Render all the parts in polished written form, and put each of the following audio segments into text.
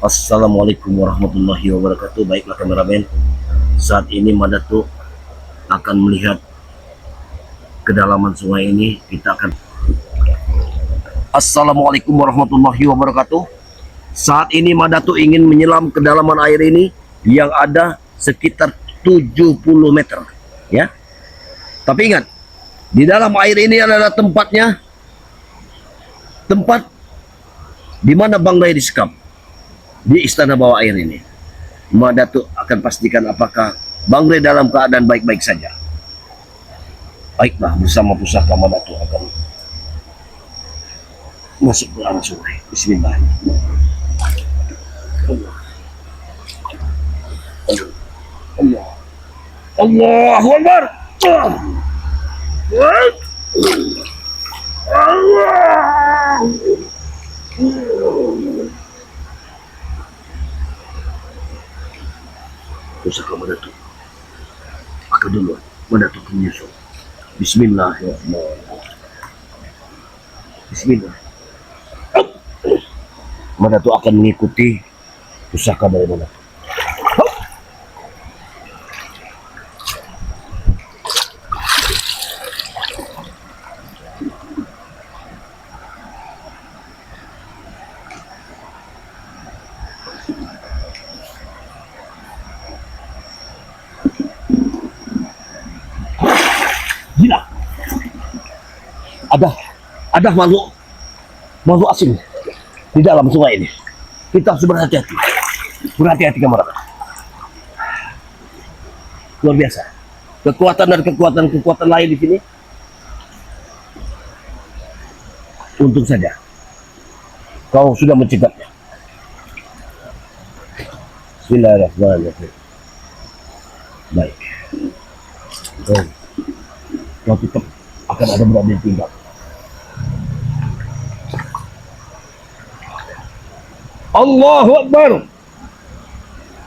Assalamualaikum warahmatullahi wabarakatuh. Baiklah kameramen, saat ini Madatuk akan melihat kedalaman sungai ini. Kita akan Assalamualaikum warahmatullahi wabarakatuh. Saat ini Madatuk ingin menyelam kedalaman air ini yang ada sekitar 70 meter ya. Tapi ingat, di dalam air ini adalah tempat di mana Bang Ray disekap di istana bawah air ini. Madatuk akan pastikan apakah Bang Ray dalam keadaan baik-baik saja. Baiklah, bersama pusaka Madatuk akan masuk ke arah sungai. Bismillahirrahmanirrahim. Allah. Allahu Akbar. Allah. Pusaka Madatuk akan duluan. Madatuk menyusul. Bismillahirrahmanirrahim. Bismillah. Madatuk akan mengikuti pusaka dari Madatuk. Gila. Ada makhluk asing di dalam sungai ini. Kita harus berhati-hati. Berhati-hati kamera. Luar biasa. Kekuatan dan kekuatan lain di sini. Untung saja kau sudah mencegahnya. Bismillahirrahmanirrahim. Baik. Kau tetap akan ada berada di tingkat. Allahu Akbar.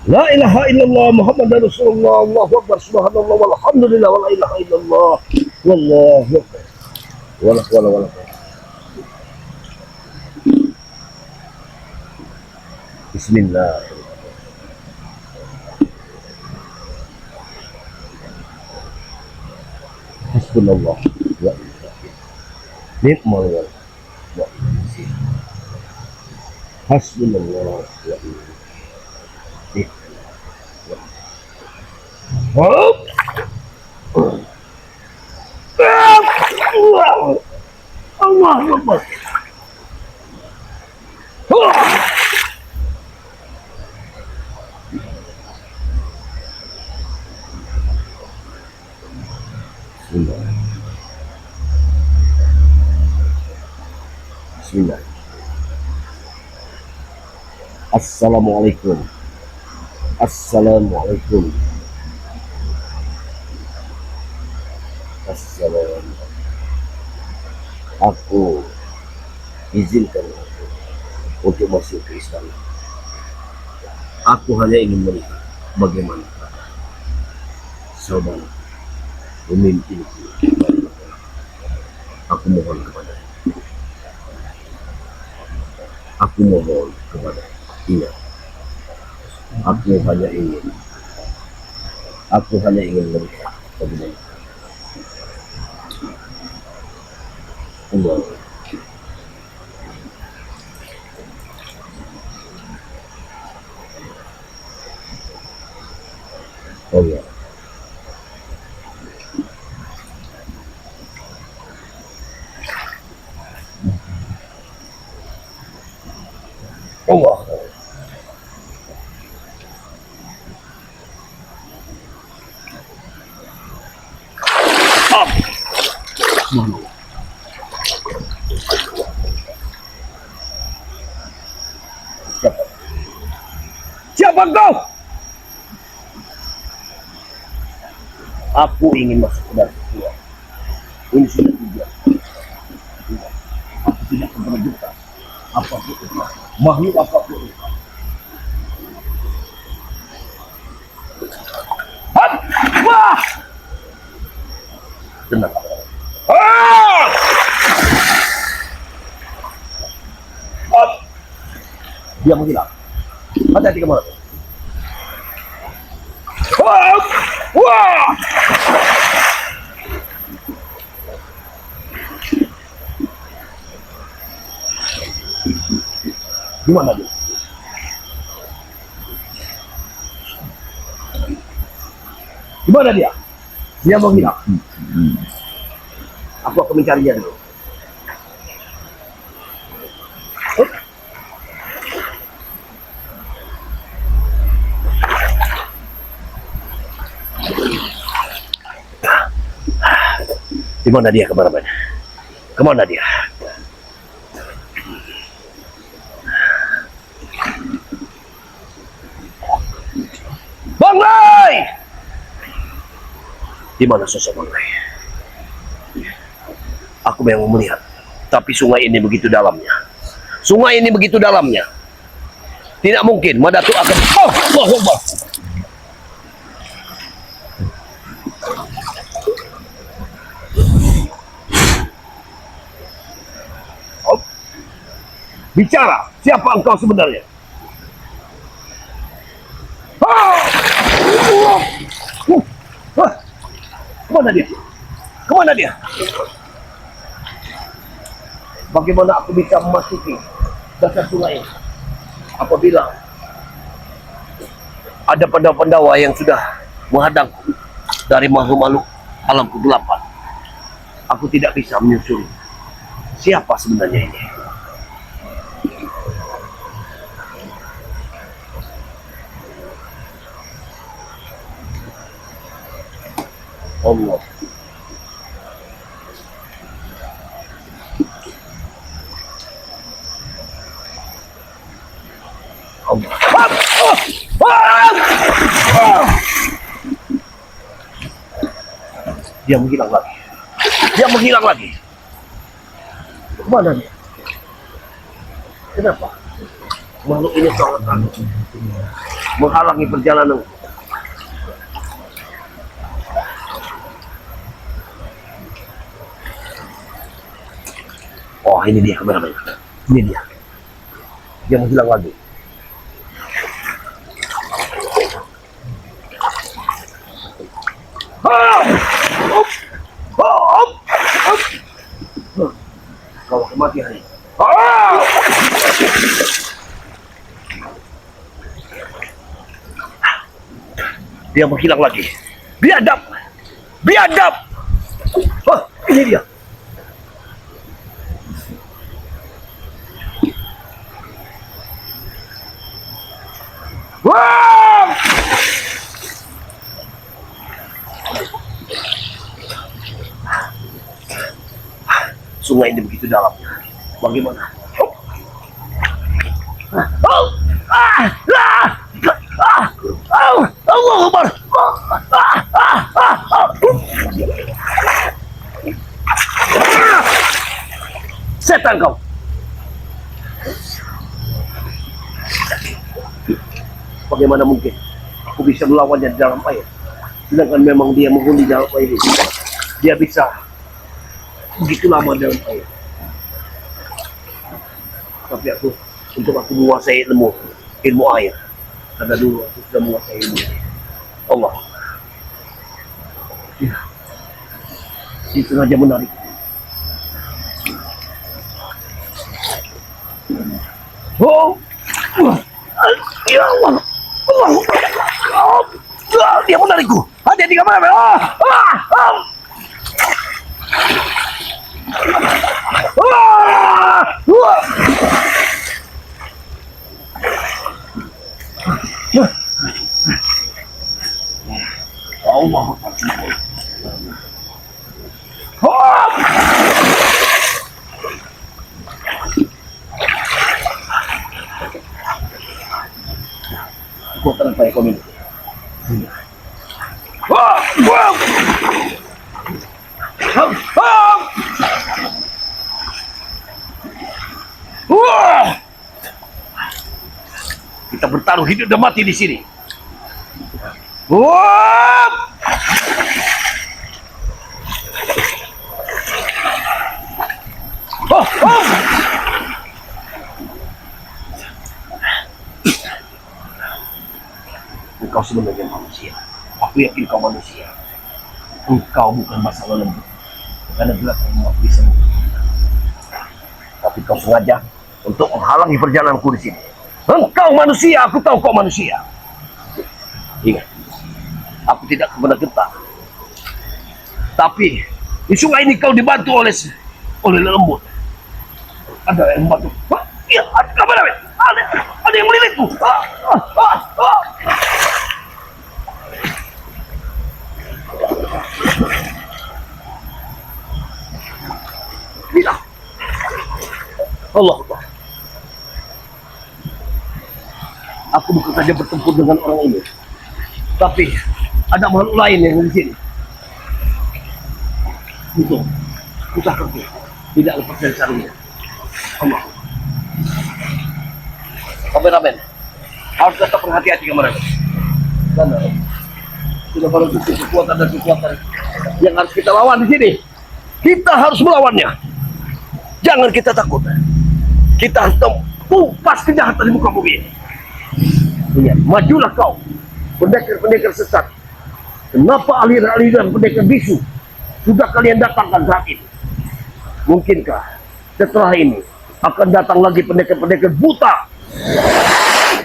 La ilaha illallah Muhammadar Rasulullah. Allahu Akbar. Subhanallah walhamdulillah wa la ilaha illallah. Wallahu Akbar. Wala. Bismillah. Hasbunallah wa ni'mal wakil. Hasbunallah wa Allahu Akbar. Bismillah. Assalamualaikum. Assalamualaikum. Assalamualaikum. Aku izinkan untuk masuk ke istana. Aku hanya ingin melihat bagaimana saudara memimpinku. Aku mohon kepada Iya. Aku hanya ingin melihat bagaimana Allah. Allah. Allah. Siapa kau? Aku ingin masuk ke dalam gua. Ini sudah tujuan. Aku tidak akan menunjukkan apapun itu, makhluk apapun itu. Wah! Tenang. Dia menghilang. Hati-hati kemana? Wah! Wah! Gimana dia? Gimana dia? Dia mau hilang. Aku akan mencari dia dulu. Di mana dia? Kemana-mana? Kemana dia? Bang Ray! Di mana sosok Bang Ray? Aku memang melihat, tapi sungai ini begitu dalamnya. Sungai ini begitu dalamnya. Tidak mungkin Madatu akan... Oh, Allah Akbar. Oh. Bicara, siapa engkau sebenarnya? Kemana dia? Kemana dia? Bagaimana aku bisa memasuki dasar sungai ini? Apabila ada Pandawa-Pandawa yang sudah menghadangku dari makhluk-makhluk alam kegelapan, aku tidak bisa menyusuri siapa sebenarnya ini. Allah. Dia menghilang lagi. Dia menghilang lagi. Kemana dia? Kenapa? Makhluk ini sangat menghalangi perjalanan. Oh, ini dia kemana-mana. Ini dia. Dia menghilang lagi. Kau kematian. Dia menghilang lagi. Biadab. Biadab. Oh, ini dia. Wah! Sungai ini begitu dalamnya. Bagaimana? Allah Akbar. Setan kau. Bagaimana mungkin aku bisa melawannya di dalam air? Sedangkan memang dia menghuni dalam air ini. Dia bisa begitu lama dalam air. Tapi untuk aku menguasai ilmu air, karena dulu aku sudah menguasai ilmu. Allah. Ya. Dia sengaja menarik. Oh, ya Allah. Dia menarikku. Hati-hati kemana? Allah. Kekuatan apa ekonomi? Kita bertaruh hidup dan mati di sini. engkau sebenarnya manusia. Aku yakin kau manusia. Engkau bukan masalah lembut. Karena berat kamu bisa. Tapi kau sengaja untuk menghalangi perjalananku di sini. Engkau manusia, aku tahu kau manusia. Ingat, aku tidak pernah gentar. Tapi di sungai ini kau dibantu oleh lembut. Ada yang membantu. Iya, ada yang melilitku. Bila Allah, aku bukan saja bertempur dengan orang ini, tapi ada makhluk lain yang di sini. Itu susah kerja, tidak lepas dari sarungnya. Allah. Kameramen, harus tetap berhati-hati kameramen. Karena sudah baru kekuatan dan kekuatan yang harus kita lawan di sini. Kita harus melawannya. Jangan kita takut. Kita harus tumpas kejahatan di muka bumi ini. Ingat, majulah kau, pendekar-pendekar sesat. Kenapa aliran-aliran pendekar bisu sudah kalian datangkan saat ini? Mungkinkah setelah ini akan datang lagi pendekar-pendekar buta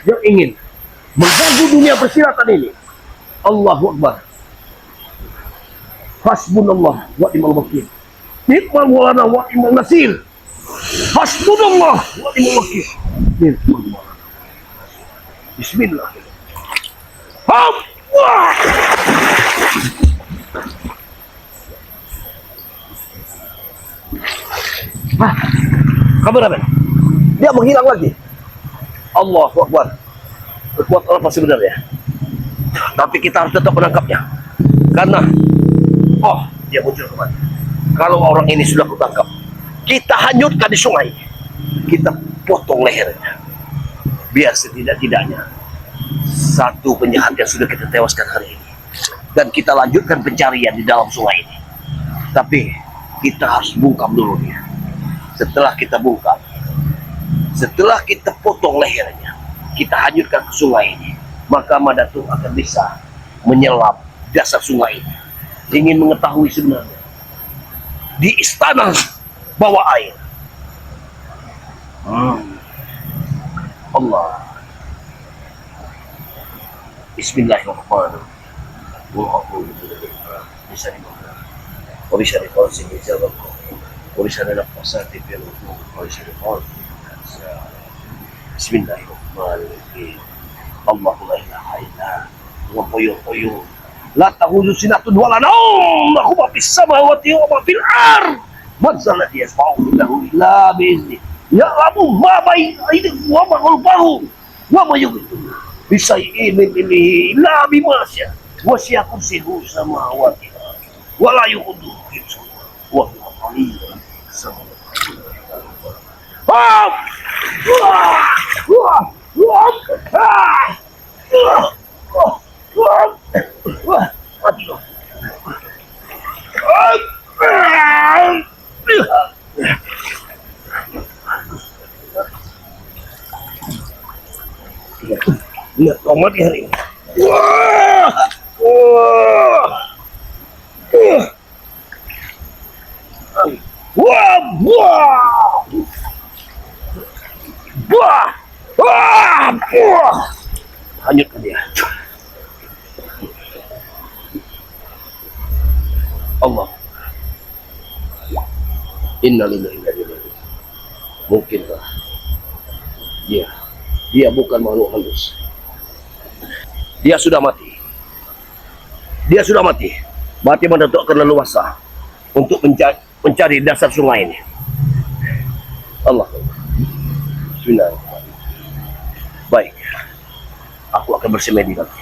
yang ingin mengganggu dunia persilatan ini? Allahu Akbar. Hasbunallah wa ni'mal wakil. Ni'mal maulana wa ni'mal nasir. Hasbunallah wa ni'mal wakil. Ni'mal maulana. Bismillah. Allah. Kameramen, dia menghilang lagi. Allahu Akbar. Kekuatan apa sebenarnya? Tapi kita harus tetap menangkapnya. Karena dia muncul kembali. Kalau orang ini sudah kutangkap, kita hanyutkan di sungai. Kita potong lehernya. Biar setidak-tidaknya satu penjahat yang sudah kita tewaskan hari ini. Dan kita lanjutkan pencarian di dalam sungai ini. Tapi kita harus bungkam dulu dia. Setelah kita bungkam, setelah kita potong lehernya, kita hanyutkan ke sungai ini, maka Madatung akan bisa menyelam dasar sungai ini. Ingin mengetahui sebenarnya di istana bawah air. Allah. Bismillahirrahmanirrahim. Bismillahirrahmanirrahim. Allahumma ilaha illa wa qayyum la ta'khudhu sinatun wa la nawm lahu ma fis samawati wa ma fil ard man zalladhi yashfa'u lahu illa bi'izni ya'lamu ma bayna aydihim wa ma khalfahum wa ma yughituna bi shay'in min ilmihi illa bima syaa wasi'a kursiyuhu samawati wa la yu'uduhu hifdhuhuma wa huwa al-'aliyyul 'azim. Lihat tomat hari ini. Hanyutkan dia. Allah. Innalillahi wa inna ilaihi raji'un. Mungkinkah dia bukan makhluk halus. Dia sudah mati. Dia sudah mati. Mati Madatung akan leluasa untuk mencari dasar sungai ini. Allah. Bismillahirrahmanirrahim. Baik. Aku akan bersemedi lagi.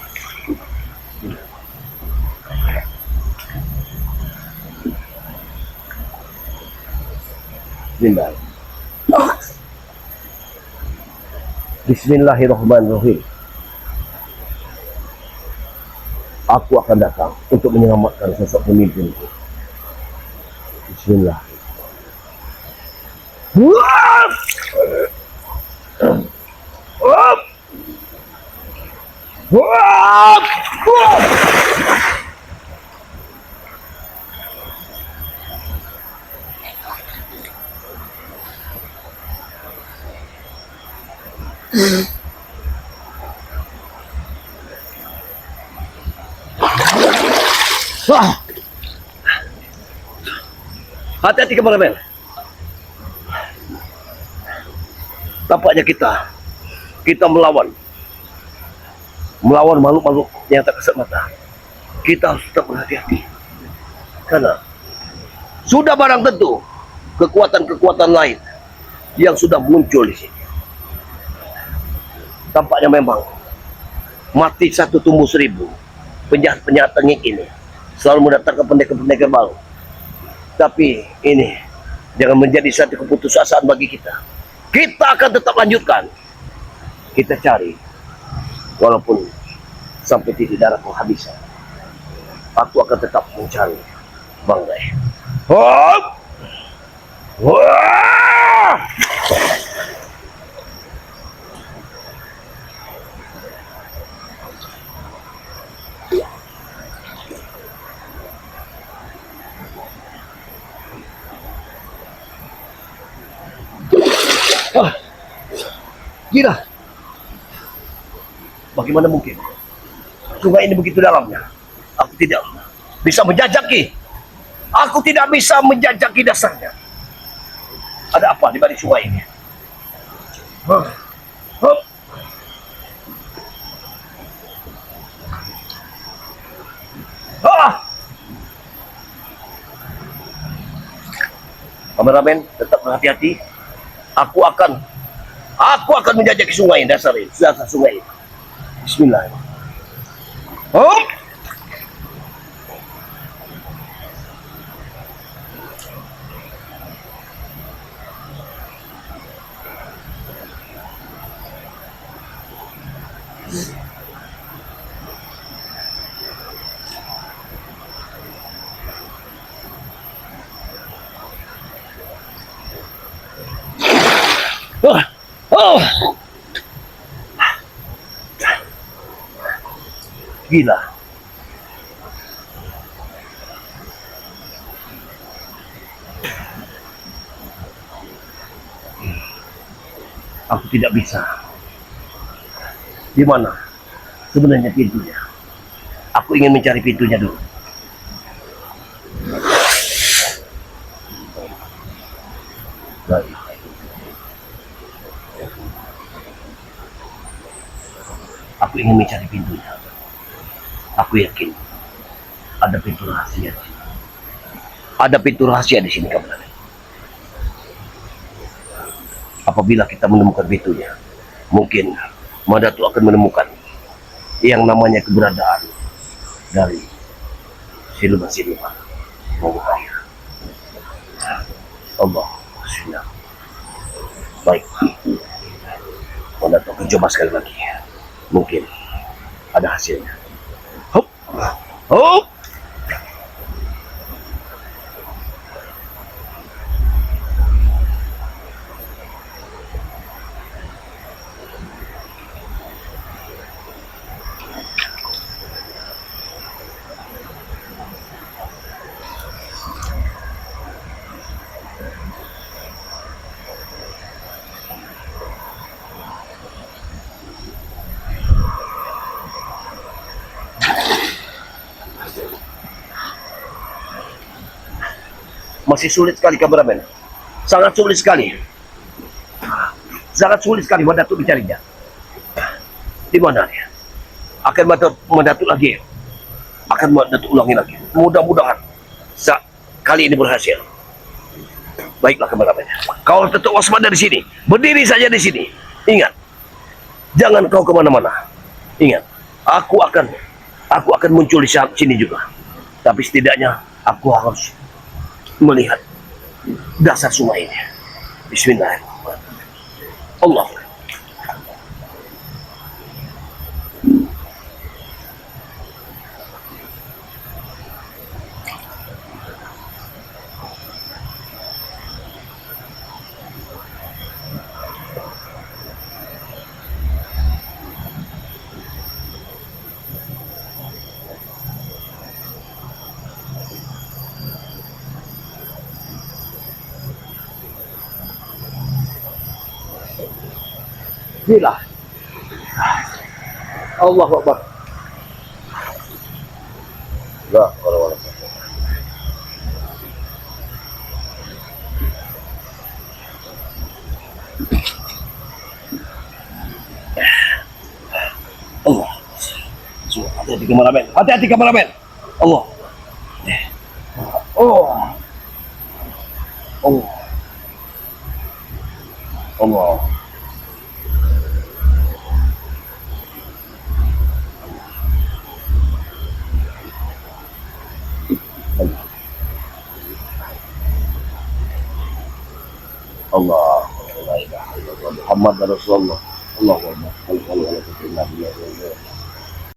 Bismillahirrahmanirrahim. Aku akan datang untuk menyelamatkan sosok pemimpinku. Bismillah. Wah! Wah! Wah! Hati-hati kameramen. Tampaknya kita melawan makhluk-makhluk yang tak kasat mata. Kita harus tetap berhati-hati karena sudah barang tentu kekuatan-kekuatan lain yang sudah muncul di sini. Tampaknya memang mati satu tumbuh seribu. Penjahat-penjahat tengik ini selalu mendatangkan pendekar-pendekar baru. Tapi ini jangan menjadi satu keputusasaan bagi kita. Kita akan tetap lanjutkan. Kita cari walaupun sampai titik darah penghabisan. Aku akan tetap mencari Bang Ray. Hop! Wah! Ah, gila. Bagaimana mungkin sungai ini begitu dalamnya? Aku tidak bisa menjajaki. Aku tidak bisa menjajaki dasarnya. Ada apa di balik sungai ini? Huh. Huh. Ah! Kameramen, tetap berhati-hati. Aku akan menjajaki sungai dasar sungai. Bismillahirrahmanirrahim. Oh! Oh! Gila. Aku tidak bisa. Di mana sebenarnya pintunya? Aku ingin mencari pintunya dulu. Baik. Aku ingin mencari pintunya. Aku yakin ada pintu rahasia di sini. Ada pintu rahasia di sini, kawan. Apabila kita menemukan pintunya, mungkin Madatu akan menemukan yang namanya keberadaan dari siluman-siluman bawah air. Allah, Bismillah. Baik, Madatu akan coba sekali lagi. Mungkin ada hasilnya. Hop, hop. Masih sulit sekali, kameramen. Sangat sulit sekali. Sangat sulit sekali Madatu mencarinya. Di mana dia? Akan Madatu lagi. Akan Madatu ulangi lagi. Mudah-mudahan kali ini berhasil. Baiklah, kameramen. Kau tetap waspada di sini. Berdiri saja di sini. Ingat, jangan kau kemana-mana. Ingat, aku akan muncul di sini juga. Tapi setidaknya aku harus melihat dasar sungai ini. Bismillahirrahmanirrahim. Allah. Bismillah. Allahu Akbar. La hawla wala quwwata. Allah. Hati-hati kameramen. Hati-hati kameramen. Allah. Oh. Allah. Allah. Allah. La ilaha illallah Muhammad Rasulullah. Allahumma salli ala sayyidina Muhammad.